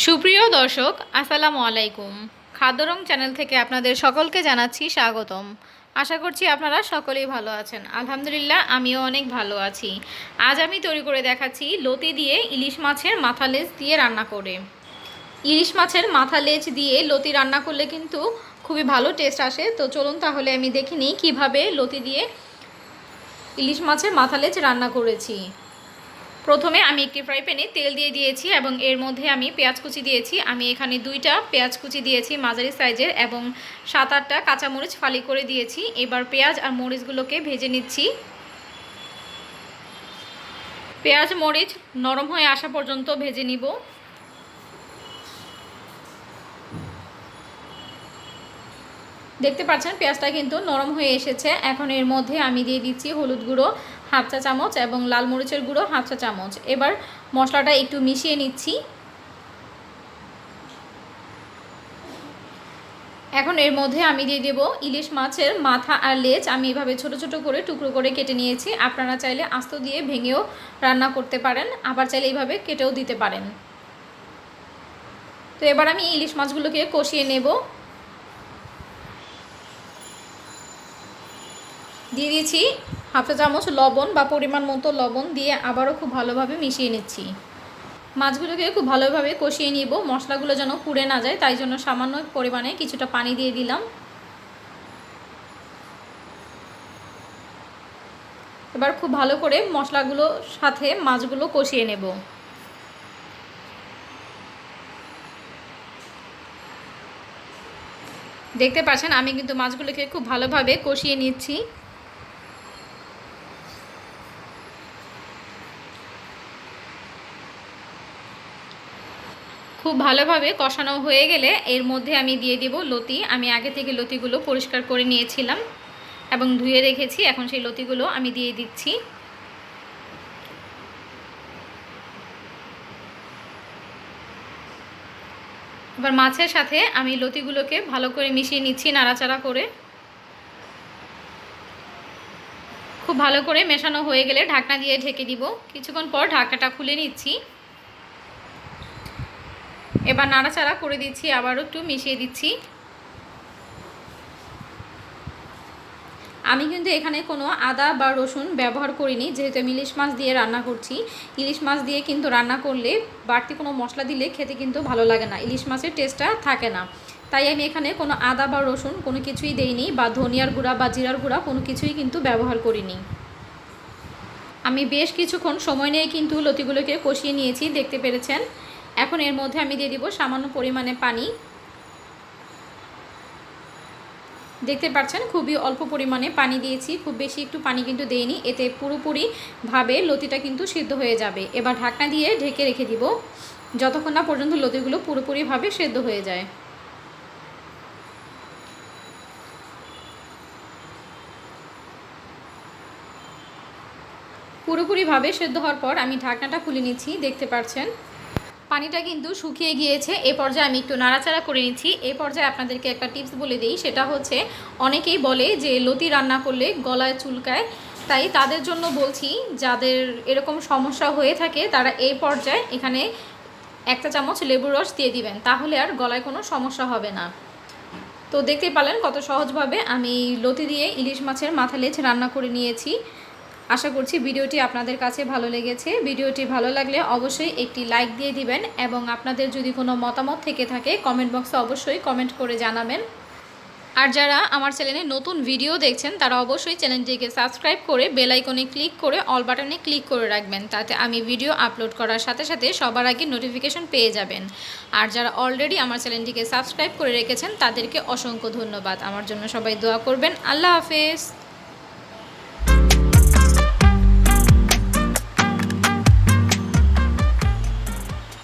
সুপ্রিয় দর্শক আসসালামু আলাইকুম। খাদ্য রং চ্যানেল থেকে আপনাদের সকলকে জানাচ্ছি স্বাগতম। আশা করছি আপনারা সকলেই ভালো আছেন। আলহামদুলিল্লাহ আমিও অনেক ভালো আছি। আজ আমি তৈরি করে দেখাচ্ছি লতি দিয়ে ইলিশ মাছের মাথা লেজ দিয়ে রান্না করে। ইলিশ মাছের মাথা লেজ দিয়ে লতি রান্না করলে কিন্তু খুবই ভালো টেস্ট আসে। তো চলুন তাহলে আমি দেখে নিই কীভাবে লতি দিয়ে ইলিশ মাছের মাথা লেজ রান্না করেছি। প্রথমে আমি একটি ফ্রাই প্যানে তেল দিয়ে দিয়েছি এবং এর মধ্যে আমি পেঁয়াজ কুচি দিয়েছি। আমি এখানে 2টা পেঁয়াজ কুচি দিয়েছি মাঝারি সাইজের এবং 7-8টা কাঁচামরিচ ফালি করে দিয়েছি। এবার পেঁয়াজ আর মরিচগুলোকে ভেজে নিচ্ছি। পেঁয়াজ মরিচ নরম হয়ে আসা পর্যন্ত ভেজে নিব। দেখতে পাচ্ছেন পেঁয়াজটা কিন্তু নরম হয়ে এসেছে। এখন এর মধ্যে আমি দিয়ে দিচ্ছি হলুদ গুঁড়ো 1/2 চা চামচ এবং লাল মরিচের গুঁড়ো 1/2 চা চামচ। এবার মশলাটা একটু মিশিয়ে নিচ্ছি। এখন এর মধ্যে আমি দিয়ে দেব ইলিশ মাছের মাথা আর লেজ। আমি এভাবে ছোট ছোট করে টুকরো করে কেটে নিয়েছি। আপনারা চাইলে আস্ত দিয়ে ভেঙেও রান্না করতে পারেন, আবার চাইলে এইভাবে কেটেও দিতে পারেন। তো এবার আমি ইলিশ মাছগুলোকে কষিয়ে নেব। দিয়ে দিয়েছি 1/2 চা চামচ লবণ বা পরিমাণ মতো লবণ দিয়ে আবারও খুব ভালোভাবে মিশিয়ে নিচ্ছি। মাছগুলোকে খুব ভালোভাবে কষিয়ে নিব, মশলাগুলো যেন পুড়ে না যায়, তাই জন্য সামান্য পরিমাণে কিছুটা পানি দিয়ে দিলাম। এবার খুব ভালো করে মশলাগুলোর সাথে মাছগুলো কষিয়ে নেব। দেখতে পাচ্ছেন আমি কিন্তু মাছগুলোকে খুব ভালোভাবে কষিয়ে নিচ্ছি। খুব ভালোভাবে কষানো হয়ে গেলে এর মধ্যে আমি দিয়ে দেব লতি। আমি আগে থেকে লতিগুলো পরিষ্কার করে নিয়েছিলাম এবং ধুয়ে রেখেছি। এখন সেই লতিগুলো আমি দিয়ে দিচ্ছি। এবার মাছের সাথে আমি লতিগুলোকে ভালো করে মিশিয়ে নিচ্ছি নাড়াচাড়া করে। খুব ভালো করে মেশানো হয়ে গেলে ঢাকনা দিয়ে ঢেকে দিব। কিছুক্ষণ পর ঢাকনাটা খুলে নিচ্ছি। এবার নাড়াচাড়া করে দিচ্ছি, আবারও একটু মিশিয়ে দিচ্ছি। আমি কিন্তু এখানে কোনো আদা বা রসুন ব্যবহার করিনি, যেহেতু আমি ইলিশ মাছ দিয়ে রান্না করছি। ইলিশ মাছ দিয়ে কিন্তু রান্না করলে বাড়তি কোনো মশলা দিলে খেতে কিন্তু ভালো লাগে না, ইলিশ মাছের টেস্টটা থাকে না। তাই আমি এখানে কোনো আদা বা রসুন কোনো কিছুই দেইনি, বা ধনিয়ার গুঁড়া বা জিরার গুঁড়া কোনো কিছুই কিন্তু ব্যবহার করিনি। আমি বেশ কিছুক্ষণ সময় নিয়ে কিন্তু লতিগুলোকে কষিয়ে নিয়েছি, দেখতে পেরেছেন। এখন এর মধ্যে আমি দিয়ে দিব সামান্য পরিমাণে পানি। দেখতে পাচ্ছেন খুবই অল্প পরিমাণে পানি দিয়েছি, খুব বেশি একটু পানি কিন্তু দেইনি, এতে পুরোপুরিভাবে লতিটা কিন্তু সিদ্ধ হয়ে যাবে। এবার ঢাকনা দিয়ে ঢেকে রেখে দিব যতক্ষণ না পর্যন্ত লতিগুলো পুরোপুরিভাবে সিদ্ধ হয়ে যায়। পুরোপুরিভাবে সিদ্ধ হওয়ার পর আমি ঢাকনাটা খুলে নিচ্ছি। দেখতে পাচ্ছেন পানিটা কিন্তু শুকিয়ে গিয়েছে। এই পর্যায়ে আমি একটু নাড়াচাড়া করে নিচ্ছি। এই পর্যায়ে আপনাদেরকে একটা টিপস বলে দিই, সেটা হচ্ছে অনেকেই বলে যে লতি রান্না করলে গলায় চুলকায়, তাই তাদের জন্য বলছি যাদের এরকম সমস্যা হয়ে থাকে তারা এই পর্যায়ে এখানে 1 চা চামচ লেবুর রস দিয়ে দিবেন, তাহলে আর গলায় কোনো সমস্যা হবে না। তো দেখতে পেলেন কত সহজভাবে আমি লতি দিয়ে ইলিশ মাছের মাথা লেজ রান্না করে নিয়েছি। আশা করছি ভিডিওটি আপনাদের কাছে ভালো লেগেছে। ভিডিওটি ভালো লাগলে অবশ্যই একটি লাইক দিয়ে দিবেন এবং আপনাদের যদি কোনো মতামত থেকে থাকে কমেন্ট বক্সে অবশ্যই কমেন্ট করে জানাবেন। আর যারা আমার চ্যানেলে নতুন ভিডিও দেখছেন তারা অবশ্যই চ্যানেলটিকে সাবস্ক্রাইব করে বেল আইকনে ক্লিক করে অল বাটনে ক্লিক করে রাখবেন, তাতে আমি ভিডিও আপলোড করার সাথে সাথে সবার আগে নোটিফিকেশন পেয়ে যাবেন। আর যারা অলরেডি আমার চ্যানেলটিকে সাবস্ক্রাইব করে রেখেছেন তাদেরকে অসংখ্য ধন্যবাদ। আমার জন্য সবাই দোয়া করবেন। আল্লাহ হাফেজ।